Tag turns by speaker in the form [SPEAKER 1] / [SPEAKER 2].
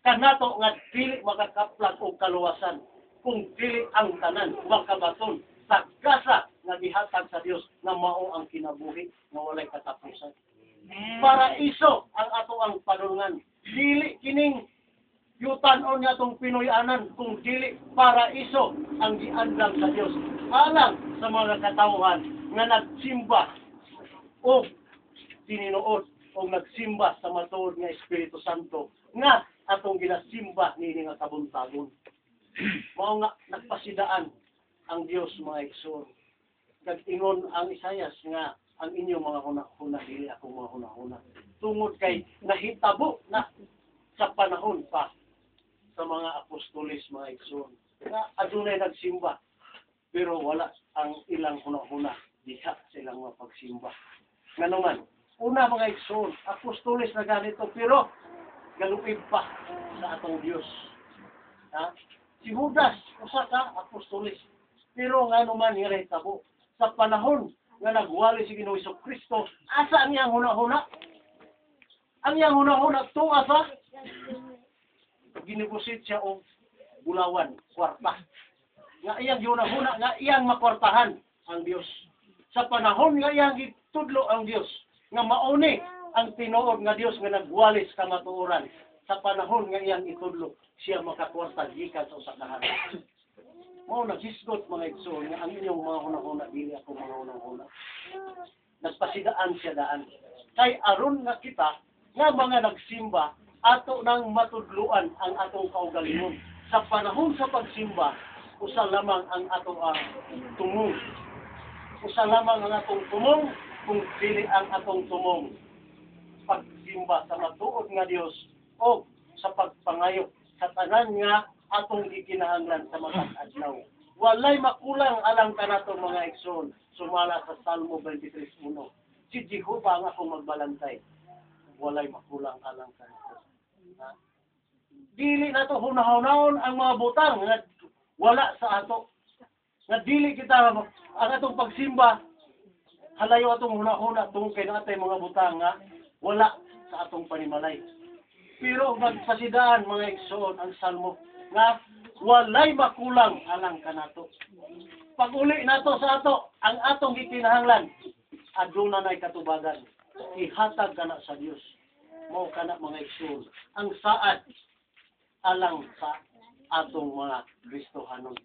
[SPEAKER 1] kanato nga dili makakaplag og kaluwasan kung dili ang tanan makabaton sa gasa nga gihatag sa Dios na mao ang kinabuhi nga walay katapusan. Paraiso ang ato ang padulngan. Dili kining yutan-on nga itong Pinoyanan kung dili paraiso ang giandang sa Dios. Alang sa mga katawhan nga nagsimba o tininuod o nagsimba sa matuod nga Espiritu Santo nga atong ginasimba nini nga kabuntagon. Mao nga nagpasidaan ang Dios mga igsoon. Kag-ingon ang Isayas nga ang inyong mga hunahuna dili ako mga hunahuna. Tungod kay nahitabo na sa panahon pa sa mga apostolis mga igsoon. Nga adunay nagsimba pero wala ang ilang hunahuna diha sa ilang mga pagsimba. Nga naman, una mga igsoon, apostolis na ganito pero galupig pa sa atong Dios. Ha? Si Judas, usa ka apostolis. Pero nga naman nirehitabo sa panahon nga nagwali si Ginoong Jesucristo, asa ang iyang hunahuna? Ang iyang hunahuna tuwa sa ginibusit siya og bulawan, kwarta. Nga iyang hunahuna, nga iyang makwartahan ang Dios. Sa panahon nga iyang gitudlo ang Dios, nga mauni ang tinuod nga Dios nga nagwalis kamatuoran. Sa panahon nga iyang itudlo, siya makakwarta gikan sa usa ka hari. Mao naghisgot mga igsoon nga ang inyong mga hunahuna dili ako mga hunahuna. Nagpasidaan siya daan. Kay aron nga kita nga mga nagsimba ato nang matudluan ang atong kaugalingon. Sa panahon sa pagsimba, usa lamang ang atong tumong. Usa lamang ang atong tumong kung dili ang atong tumong pagsimba sa matuod nga Dios o sa pagpangayo sa tanan nga atong gikinahanglan sa matag adlaw. Walay makulang alang kanato mga igsoon sumala sa Salmo 23:1. Si Jehovah ang akong magbalantay. Walay makulang alang kanato. Dili nato hunahunahon ang mga butang nga wala sa ato. Nga dili kita ang atong pagsimba halayo atong hunahuna tungod kay natay mga butang nga wala sa atong panimalay. Pero magpasidaan mga igsoon ang Salmo nga walay makulang alang kanato. Pag uli nato sa ato, ang atong gikinahanglan, aduna na'y katubagan. Ihatag kana sa Dios. Mao kana mga igsoon. Ang saad alang sa atong mga Kristohanon.